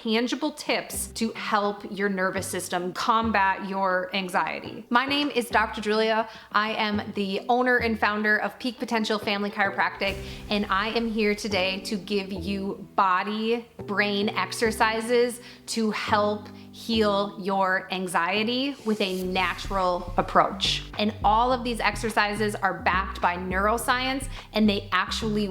tangible tips to help your nervous system combat your anxiety. My name is Dr. Julia. I am the owner and founder of Peak Potential Family Chiropractic, and I am here today to give you body, brain exercises to help heal your anxiety with a natural approach. And all of these exercises are backed by neuroscience, and they actually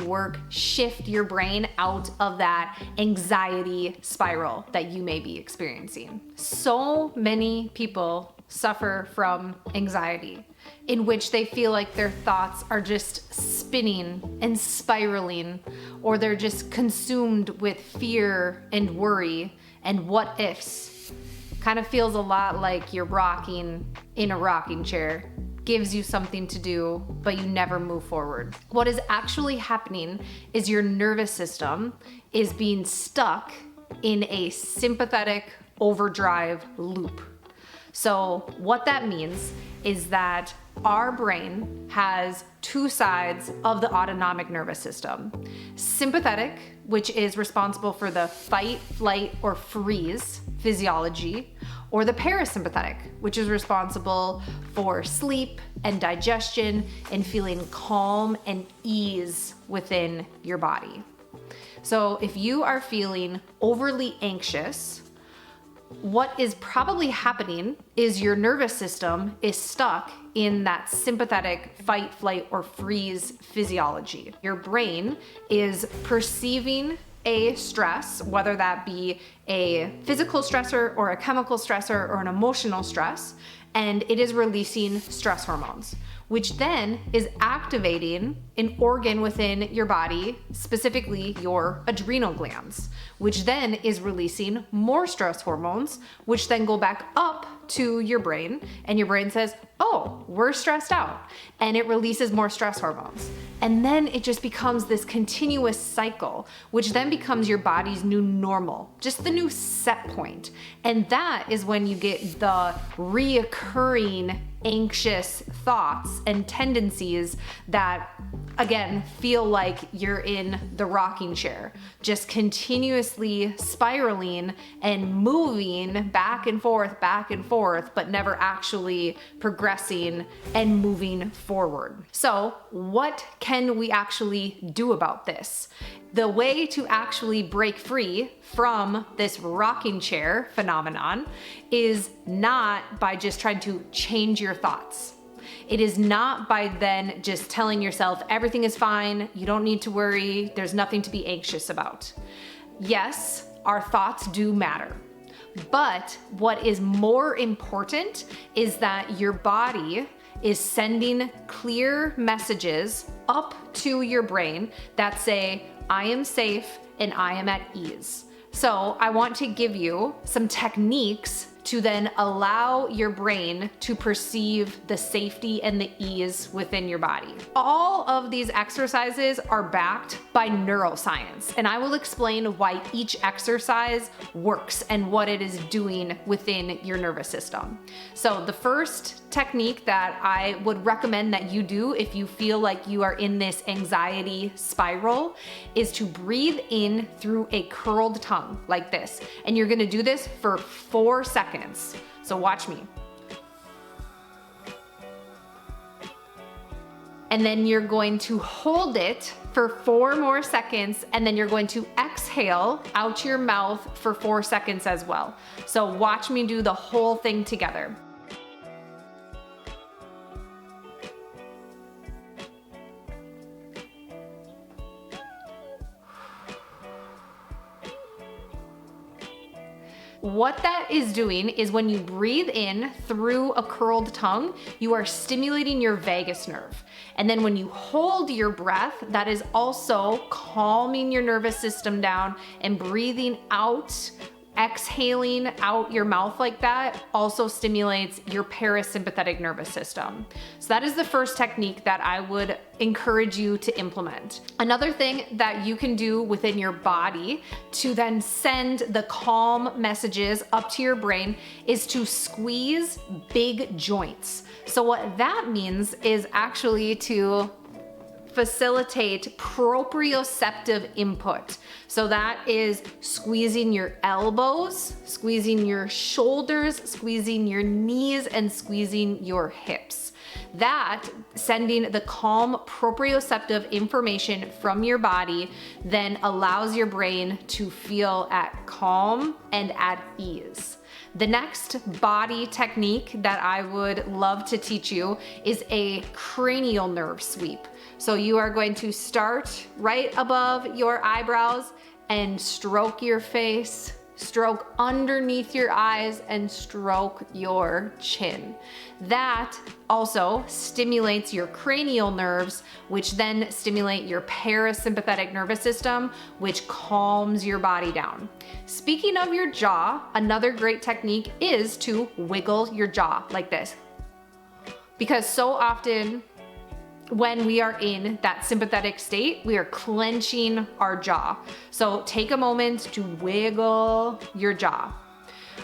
shift your brain out of that anxiety spiral that you may be experiencing. So many people suffer from anxiety, in which they feel like their thoughts are just spinning and spiraling, or they're just consumed with fear and worry and what ifs. Kind of feels a lot like you're rocking in a rocking chair, gives you something to do, but you never move forward. What is actually happening is your nervous system is being stuck in a sympathetic overdrive loop. So what that means is that our brain has two sides of the autonomic nervous system. Sympathetic, which is responsible for the fight, flight, or freeze physiology, or the parasympathetic, which is responsible for sleep and digestion and feeling calm and ease within your body. So if you are feeling overly anxious, what is probably happening is your nervous system is stuck in that sympathetic fight, flight, or freeze physiology. Your brain is perceiving a stress, whether that be a physical stressor or a chemical stressor or an emotional stress, and it is releasing stress hormones, which then is activating an organ within your body, specifically your adrenal glands, which then is releasing more stress hormones, which then go back up to your brain, and your brain says, oh, we're stressed out, and it releases more stress hormones. And then it just becomes this continuous cycle, which then becomes your body's new normal, just the new set point. And that is when you get the reoccurring anxious thoughts and tendencies that, again, feel like you're in the rocking chair, just continuously spiraling and moving back and forth, but never actually progressing and moving forward. So what can we actually do about this? The way to actually break free from this rocking chair phenomenon is not by just trying to change your thoughts. It is not by then just telling yourself everything is fine, you don't need to worry, there's nothing to be anxious about. Yes, our thoughts do matter. But what is more important is that your body is sending clear messages up to your brain that say, I am safe and I am at ease. So I want to give you some techniques to then allow your brain to perceive the safety and the ease within your body. All of these exercises are backed by neuroscience, and I will explain why each exercise works and what it is doing within your nervous system. So the first technique that I would recommend that you do if you feel like you are in this anxiety spiral is to breathe in through a curled tongue like this. And you're gonna do this for 4 seconds. So watch me. And then you're going to hold it for 4 more seconds, and then you're going to exhale out your mouth for 4 seconds as well. So watch me do the whole thing together. What that is doing is when you breathe in through a curled tongue, you are stimulating your vagus nerve. And then when you hold your breath, that is also calming your nervous system down, and breathing out, exhaling out your mouth like that also stimulates your parasympathetic nervous system. So that is the first technique that I would encourage you to implement. Another thing that you can do within your body to then send the calm messages up to your brain is to squeeze big joints. So what that means is actually to facilitate proprioceptive input. So that is squeezing your elbows, squeezing your shoulders, squeezing your knees, and squeezing your hips. That, sending the calm proprioceptive information from your body, then allows your brain to feel at calm and at ease. The next body technique that I would love to teach you is a cranial nerve sweep. So you are going to start right above your eyebrows and stroke your face, stroke underneath your eyes, and stroke your chin. That also stimulates your cranial nerves, which then stimulate your parasympathetic nervous system, which calms your body down. Speaking of your jaw, another great technique is to wiggle your jaw like this. Because so often when we are in that sympathetic state, we are clenching our jaw. So take a moment to wiggle your jaw.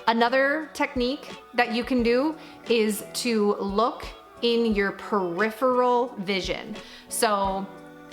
Another technique that you can do is to look in your peripheral vision. So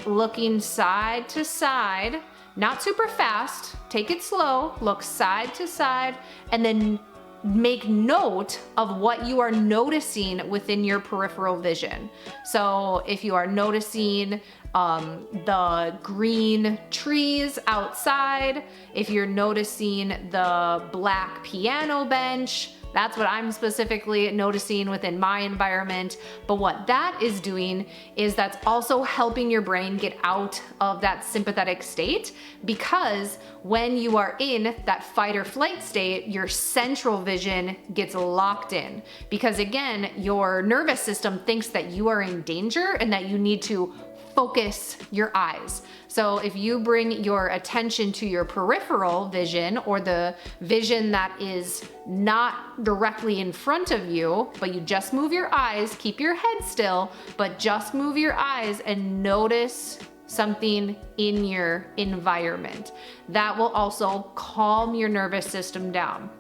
looking side to side, not super fast, take it slow, look side to side, and then make note of what you are noticing within your peripheral vision. So if you are noticing the green trees outside, if you're noticing the black piano bench, that's what I'm specifically noticing within my environment. But what that is doing is that's also helping your brain get out of that sympathetic state, because when you are in that fight or flight state, your central vision gets locked in. Because again, your nervous system thinks that you are in danger and that you need to focus your eyes. So if you bring your attention to your peripheral vision, or the vision that is not directly in front of you, but you just move your eyes, keep your head still, but just move your eyes and notice something in your environment. That will also calm your nervous system down.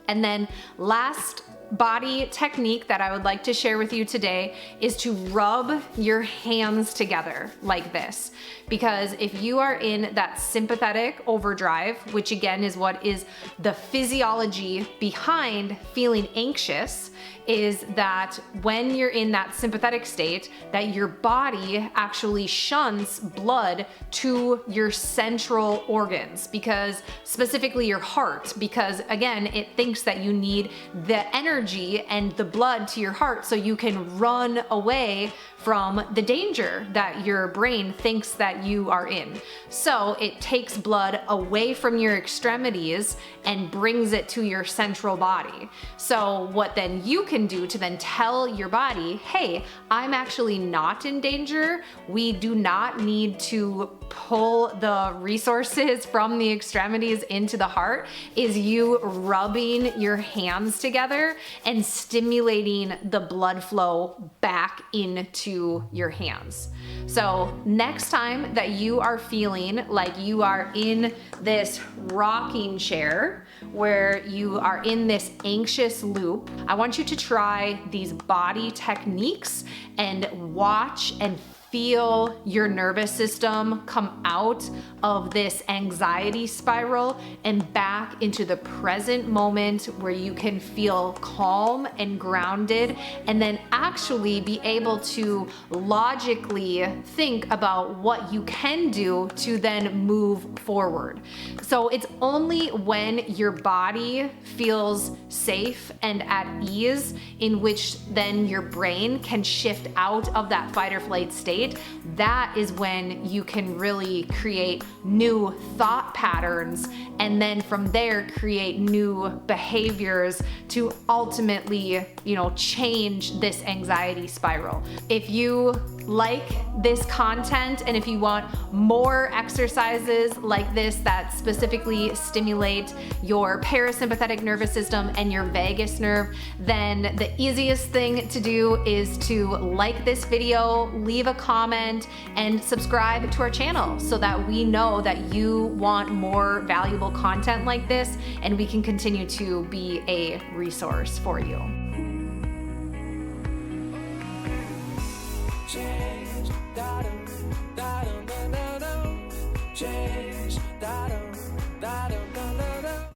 And then last body technique that I would like to share with you today is to rub your hands together like this. Because if you are in that sympathetic overdrive, which again is what is the physiology behind feeling anxious, is that when you're in that sympathetic state, that your body actually shuns blood to your central organs, because specifically your heart, because again, it thinks that you need the energy and the blood to your heart so you can run away from the danger that your brain thinks that you are in. So it takes blood away from your extremities and brings it to your central body. So what then you can do to then tell your body, hey, I'm actually not in danger. We do not need to pull the resources from the extremities into the heart, is you rubbing your hands together and stimulating the blood flow back into your hands. So next time that you are feeling like you are in this rocking chair where you are in this anxious loop, I want you to try these body techniques and watch and feel your nervous system come out of this anxiety spiral and back into the present moment where you can feel calm and grounded, and then actually be able to logically think about what you can do to then move forward. So it's only when your body feels safe and at ease in which then your brain can shift out of that fight or flight state. That is when you can really create new thought patterns, and then from there create new behaviors to ultimately, change this anxiety spiral. If you like this content and if you want more exercises like this that specifically stimulate your parasympathetic nervous system and your vagus nerve, then the easiest thing to do is to like this video, leave a comment, and subscribe to our channel so that we know that you want more valuable content like this and we can continue to be a resource for you.